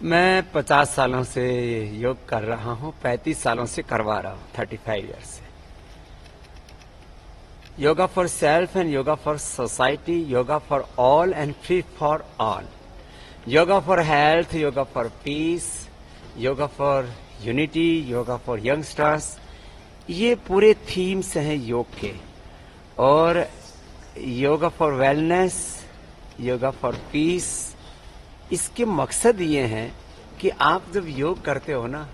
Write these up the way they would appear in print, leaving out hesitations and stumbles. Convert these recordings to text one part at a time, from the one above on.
मैं 50 सालों से योग कर रहा हूं, 35 सालों से करवा रहा हूं, 35 ईयर्स से। Yoga for self and yoga for society, yoga for all and free for all, yoga for health, yoga for piece, yoga for unity, yoga for youngsters, ये पूरे थीम्स हैं योग के। और yoga for wellness, yoga for piece, इसके मकसद ये हैं कि आप जब योग करते हो ना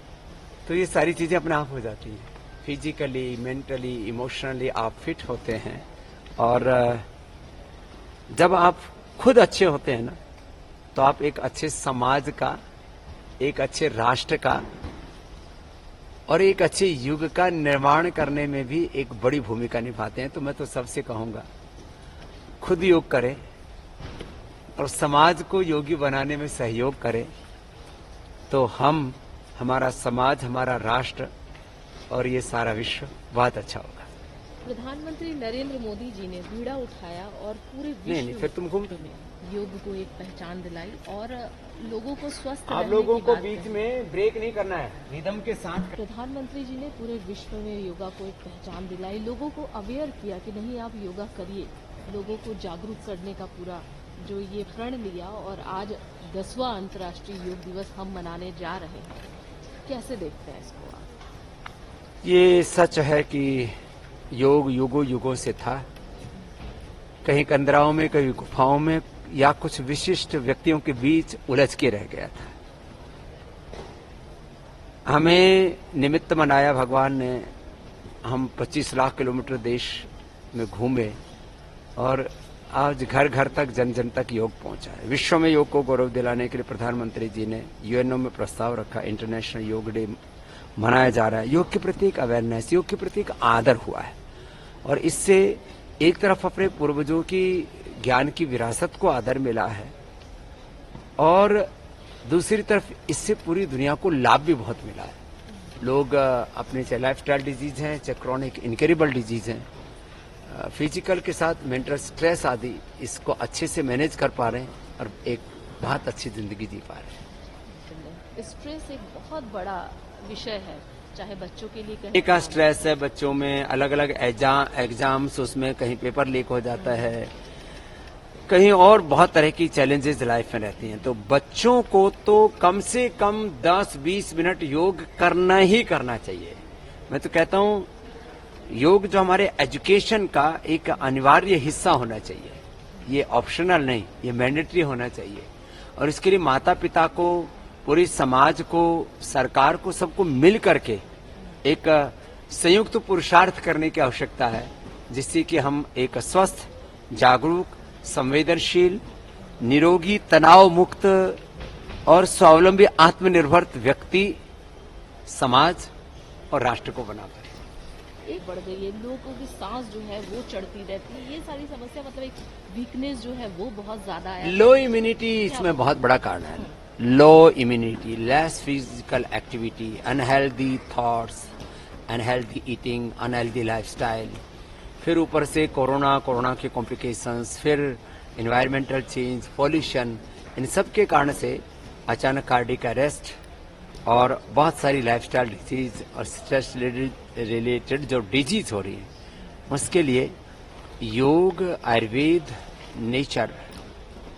तो ये सारी चीजें अपने आप हो जाती हैं। फिजिकली, मेंटली, इमोशनली आप फिट होते हैं। और जब आप खुद अच्छे होते हैं ना तो आप एक अच्छे समाज का, एक अच्छे राष्ट्र का और एक अच्छे युग का निर्माण करने में भी एक बड़ी भूमिका निभाते हैं। तो मैं तो सबसे कहूंगा, खुद योग करें और समाज को योगी बनाने में सहयोग करें, तो हम, हमारा समाज, हमारा राष्ट्र और ये सारा विश्व बहुत अच्छा होगा। प्रधानमंत्री नरेंद्र मोदी जी ने बीड़ा उठाया और पूरे नहीं, विश्व फिर तुम घूम में योग को एक पहचान दिलाई और लोगों को स्वस्थ आप रहने लोगों की को बात बीच कही। में ब्रेक नहीं करना है, रिदम के साथ। प्रधानमंत्री जी ने पूरे विश्व में योगा को एक पहचान दिलाई, लोगों को अवेयर किया कि नहीं आप योगा करिए, लोगों को जागरूक करने का पूरा जो ये प्रण लिया। और आज 10वां अंतर्राष्ट्रीय योग दिवस हम मनाने जा रहे हैं। कैसे देखते हैं इसको आप? ये सच है कि योग युगों युगों से था, कहीं कंदराओं में, कहीं गुफाओं में, या कुछ विशिष्ट व्यक्तियों के बीच उलझ के रह गया था। हमें निमित्त बनाया भगवान ने, हम 25 लाख किलोमीटर देश में घूमे और आज घर घर तक, जन जन तक योग पहुंचा है। विश्व में योग को गौरव दिलाने के लिए प्रधानमंत्री जी ने यूएनओ में प्रस्ताव रखा, इंटरनेशनल योग डे मनाया जा रहा है। योग के प्रति एक अवेयरनेस, योग के प्रति एक आदर हुआ है और इससे एक तरफ अपने पूर्वजों की ज्ञान की विरासत को आदर मिला है और दूसरी तरफ इससे पूरी दुनिया को लाभ भी बहुत मिला है। लोग अपने चाहे लाइफस्टाइल डिजीज हैं, चाहे क्रॉनिक इनक्योरेबल डिजीज हैं, फिजिकल के साथ मेंटल स्ट्रेस आदि, इसको अच्छे से मैनेज कर पा रहे हैं और एक बहुत अच्छी जिंदगी जी पा रहे हैं। स्ट्रेस एक बहुत बड़ा विषय है, चाहे बच्चों के लिए कहीं का स्ट्रेस है, बच्चों में अलग अलग एग्जाम्स, उसमें कहीं पेपर लीक हो जाता है, कहीं और बहुत तरह की चैलेंजेस लाइफ में रहती हैं। तो बच्चों को तो कम से कम 10-20 मिनट योग करना ही करना चाहिए। मैं तो कहता हूं योग जो हमारे एजुकेशन का एक अनिवार्य हिस्सा होना चाहिए, ये ऑप्शनल नहीं, ये मैंडेटरी होना चाहिए। और इसके लिए माता पिता को, पूरी समाज को, सरकार को, सबको मिल करके एक संयुक्त पुरुषार्थ करने की आवश्यकता है, जिससे कि हम एक स्वस्थ, जागरूक, संवेदनशील, निरोगी, तनाव मुक्त और स्वावलंबी आत्मनिर्भर व्यक्ति, समाज और राष्ट्र को बना पाए। एक बढ़ गई है, लोगों की सांस जो है वो चढ़ती रहती है, ये सारी समस्या, मतलब एक वीकनेस जो है वो बहुत ज्यादा है। लो इम्यूनिटी इसमें बहुत बड़ा कारण है। लो immunity, less physical activity, unhealthy thoughts, unhealthy eating, unhealthy lifestyle, फिर ऊपर से कोरोना के कॉम्प्लिकेशंस, फिर एनवायरमेंटल चेंज, पॉल्यूशन, इन सब के कारण से अचानक कार्डियक अरेस्ट और बहुत सारी लाइफस्टाइल डिजीज और स्ट्रेस रिलेटेड जो डिजीज हो रही है, उसके लिए योग, आयुर्वेद, नेचर,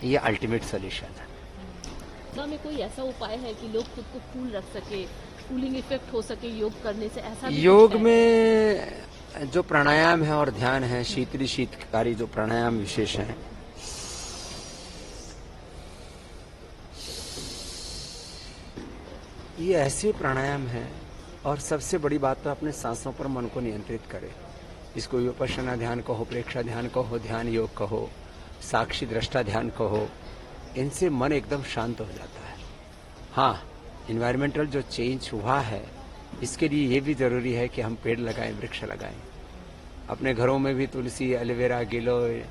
ये अल्टीमेट सोल्यूशन है। क्या में कोई ऐसा उपाय है कि लोग खुद को कूल रख सके, कूलिंग इफेक्ट हो सके योग करने से? ऐसा भी योग में जो प्राणायाम है और ध्यान है, शीतली शीतकारी जो प्राणायाम विशेष है, ये ऐसे प्राणायाम है। और सबसे बड़ी बात तो अपने सांसों पर मन को नियंत्रित करे। इसको विपश्यना ध्यान कहो, प्रेक्षा ध्यान कहो, ध्यान योग कहो, साक्षी दृष्टा ध्यान कहो, इनसे मन एकदम शांत हो जाता है। हाँ, इन्वायरमेंटल जो चेंज हुआ है, इसके लिए ये भी जरूरी है कि हम पेड़ लगाएं, वृक्ष लगाएं। अपने घरों में भी तुलसी, एलोवेरा, गिलोय,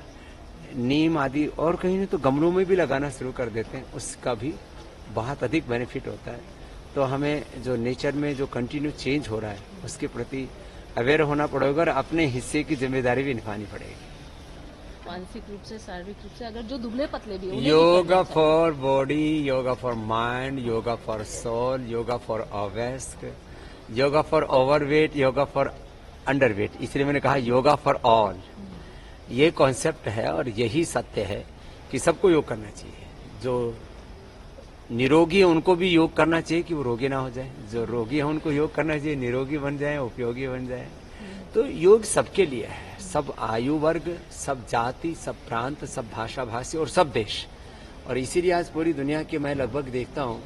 नीम आदि, और कहीं नहीं तो गमलों में भी लगाना शुरू कर देते हैं, उसका भी बहुत अधिक बेनिफिट होता है। तो हमें जो नेचर में जो कंटिन्यू चेंज हो रहा है, उसके प्रति अवेयर होना पड़ेगा और अपने हिस्से की जिम्मेदारी भी निभानी पड़ेगी। मानसिक रूप से, शारीरिक रूप से, अगर जो दुबले पतले भी हैं, उन्हें भी योगा करना चाहिए। For body, yoga for mind, yoga for soul, yoga for obese, yoga for overweight, yoga for underweight. इसलिए मैंने कहा योगा फॉर ऑल। ये कॉन्सेप्ट है और यही सत्य है कि सबको योग करना चाहिए। जो निरोगी है उनको भी योग करना चाहिए कि वो रोगी ना हो जाए, जो रोगी है उनको योग करना चाहिए, निरोगी बन जाए, उपयोगी बन जाए। तो योग सबके लिए है, सब आयु वर्ग, सब जाति, सब प्रांत, सब भाषा भाषी और सब देश। और इसीलिए आज पूरी दुनिया के मैं लगभग देखता हूँ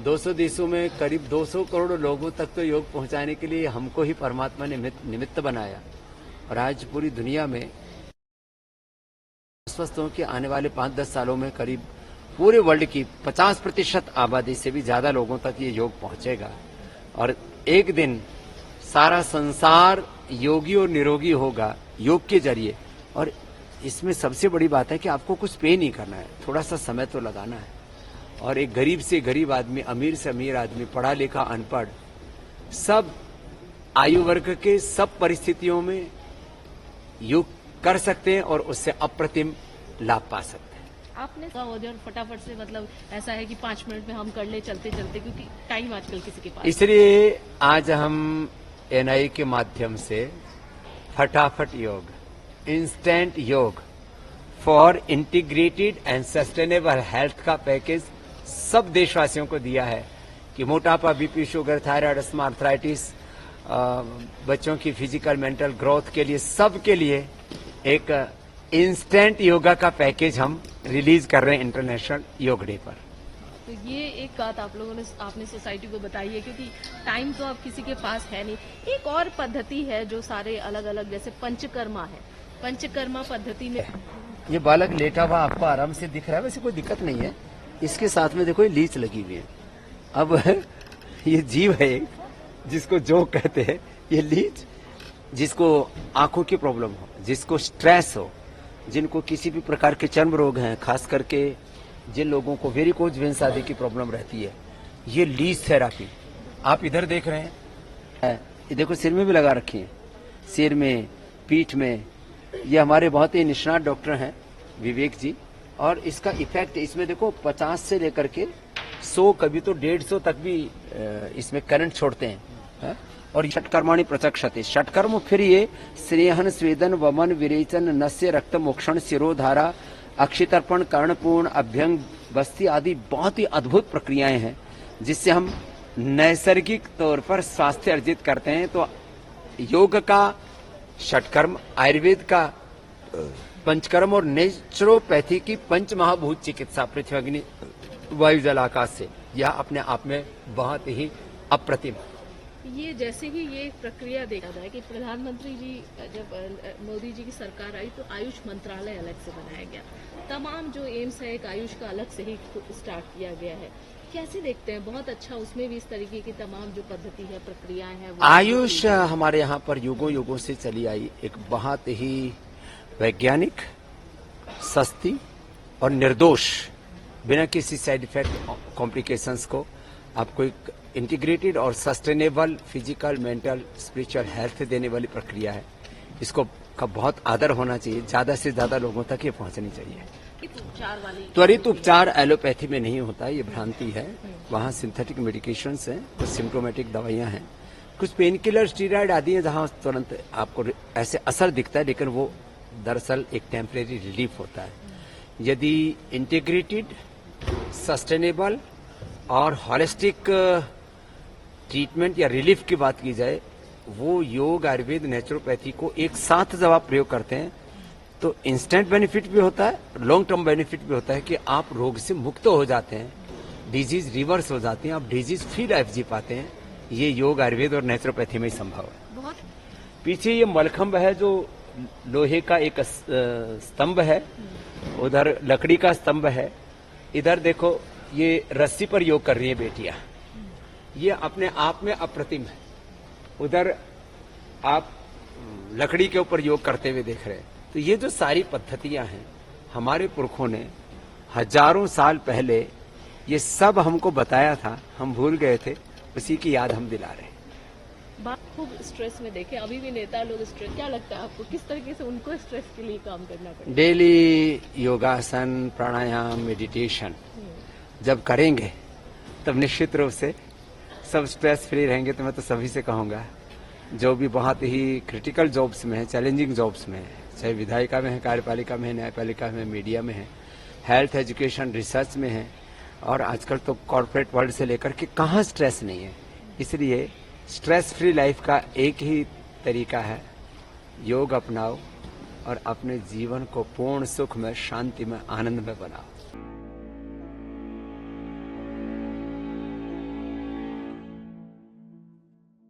200 देशों में करीब 200 करोड़ लोगों तक तो योग पहुंचाने के लिए हमको ही परमात्मा ने निमित्त बनाया। और आज पूरी दुनिया में स्वस्थ हो कि आने वाले 5-10 सालों में करीब पूरे वर्ल्ड की 50% आबादी से भी ज्यादा लोगों तक ये योग पहुंचेगा। और एक दिन सारा संसार योगी और निरोगी होगा योग के जरिए। और इसमें सबसे बड़ी बात है कि आपको कुछ पे नहीं करना है, थोड़ा सा समय तो लगाना है। और एक गरीब से गरीब आदमी, अमीर से अमीर आदमी, पढ़ा लिखा अनपढ़, सब आयु वर्ग के सब परिस्थितियों में योग कर सकते हैं और उससे अप्रतिम लाभ पा सकते हैं। आपने कहा और फटाफट से, मतलब ऐसा है कि 5 मिनट में हम कर ले चलते चलते, क्योंकि टाइम आजकल किसी के पास। इसलिए आज हम एनआई के माध्यम से फटाफट योग, इंस्टेंट योग for integrated and sustainable health का पैकेज सब देशवासियों को दिया है कि मोटापा, BP, sugar, thyroid, asthma, arthritis, बच्चों की फिजिकल मेंटल ग्रोथ के लिए, सब के लिए एक इंस्टेंट योगा का पैकेज हम रिलीज कर रहे हैं इंटरनेशनल योग डे पर। तो ये एक बात आपने सोसाइटी को बताई है, क्योंकि टाइम तो अब किसी के पास है नहीं। एक और पद्धति है जो सारे अलग अलग, जैसे पंचकर्मा है, पंचकर्मा पद्धति में ये बालक लेटा हुआ आपको आराम से दिख रहा है, वैसे कोई दिक्कत नहीं है। इसके साथ में देखो ये लीच लगी हुई है। अब ये जीव है एक, जिसको जो कहते हैं, ये लीच, जिसको आंखों की प्रॉब्लम हो, जिसको स्ट्रेस हो, जिनको किसी भी प्रकार के चर्म रोग हैं, खास करके जिन लोगों को वेरिकोज वेन्स आदि की प्रॉब्लम रहती है, ये लीच थेरापी आप इधर देख रहे हैं। ये देखो सिर में भी लगा रखी है, सिर में, पीठ में। ये हमारे बहुत ही निष्णात डॉक्टर हैं विवेक जी, और इसका इफेक्ट इसमें देखो 50 से लेकर के 100, कभी तो 150 तक भी इसमें करंट छोड़ते हैं। और षटकर्माणि प्रचक्षते, षटकर्म फिर ये स्नेहन, स्वेदन, वमन, विरेचन, नस्य, रक्त मोक्षण, शिरोधारा, अक्षितर्पण, कर्णपूर्ण, अभ्यंग, बस्ती आदि बहुत ही अद्भुत प्रक्रियाएं हैं जिससे हम नैसर्गिक तौर पर स्वास्थ्य अर्जित करते हैं। तो योग का षटकर्म, आयुर्वेद का पंचकर्म और नेचुरोपैथी की पंच महाभूत चिकित्सा, पृथ्वी, अग्नि, वायु, जल, आकाश से, यह अपने आप में बहुत ही अप्रतिम। ये जैसे ही ये प्रक्रिया देखा जाए कि प्रधानमंत्री जी जब मोदी जी की सरकार आई तो आयुष मंत्रालय अलग से बनाया गया, तमाम जो एम्स है एक आयुष का अलग से ही स्टार्ट किया गया है। कैसे देखते हैं? बहुत अच्छा, उसमें भी इस तरीके की तमाम जो पद्धति है, प्रक्रियाएं हैं, आयुष हमारे यहाँ पर युगों युगों से चली आई एक बहुत ही वैज्ञानिक, सस्ती और निर्दोष, बिना किसी साइड इफेक्ट कॉम्प्लिकेशंस को आपको एक इंटीग्रेटेड और sustainable physical, mental, spiritual health देने वाली प्रक्रिया है। इसको का बहुत आदर होना चाहिए, ज्यादा से ज्यादा लोगों तक ये पहुंचनी चाहिए। त्वरित उपचार एलोपैथी में नहीं होता, ये भ्रांति है। वहाँ सिंथेटिक मेडिकेशंस हैं, कुछ सिम्प्टोमेटिक दवाइयां हैं, कुछ पेन किलर, स्टीरॉयड आदि हैं, जहाँ तुरंत आपको ऐसे असर दिखता है, लेकिन वो दरअसल एक टेम्परेरी रिलीफ होता है। यदि इंटीग्रेटेड, सस्टेनेबल और हॉलिस्टिक ट्रीटमेंट या रिलीफ की बात की जाए, वो योग, आयुर्वेद, नेचुरोपैथी को एक साथ जब आप प्रयोग करते हैं तो इंस्टेंट बेनिफिट भी होता है, लॉन्ग टर्म बेनिफिट भी होता है कि आप रोग से मुक्त हो जाते हैं, डिजीज रिवर्स हो जाती है, आप डिजीज फ्री लाइफ जी पाते हैं। ये योग, आयुर्वेद और नेचुरोपैथी में ही संभव है। बहुत पीछे ये मलखंब है जो लोहे का एक स्तंभ है, उधर लकड़ी का स्तंभ है, इधर देखो ये रस्सी पर योग कर रही है बेटियां, ये अपने आप में अप्रतिम है। उधर आप लकड़ी के ऊपर योग करते हुए देख रहे हैं। तो ये जो सारी पद्धतियां हैं, हमारे पुरखों ने हजारों साल पहले ये सब हमको बताया था, हम भूल गए थे, उसी की याद हम दिला रहे हैं। बात खूब स्ट्रेस में देखे, अभी भी नेता लोग स्ट्रेस, क्या लगता है आपको किस तरीके से उनको स्ट्रेस के लिए काम करना पड़ेगा? डेली योगासन, प्राणायाम, मेडिटेशन जब करेंगे तब निश्चित रूप से सब स्ट्रेस फ्री रहेंगे। तो मैं तो सभी से कहूंगा जो भी बहुत ही क्रिटिकल जॉब्स में है, चैलेंजिंग जॉब्स में है, चाहे विधायिका में है, कार्यपालिका में है, न्यायपालिका में, मीडिया में है, हेल्थ, एजुकेशन, रिसर्च में है, और आजकल तो कॉर्पोरेट वर्ल्ड से लेकर के कहाँ स्ट्रेस नहीं है। इसलिए स्ट्रेस फ्री लाइफ का एक ही तरीका है, योग अपनाओ और अपने जीवन को पूर्ण सुख में, शांति में, आनंद में बनाओ।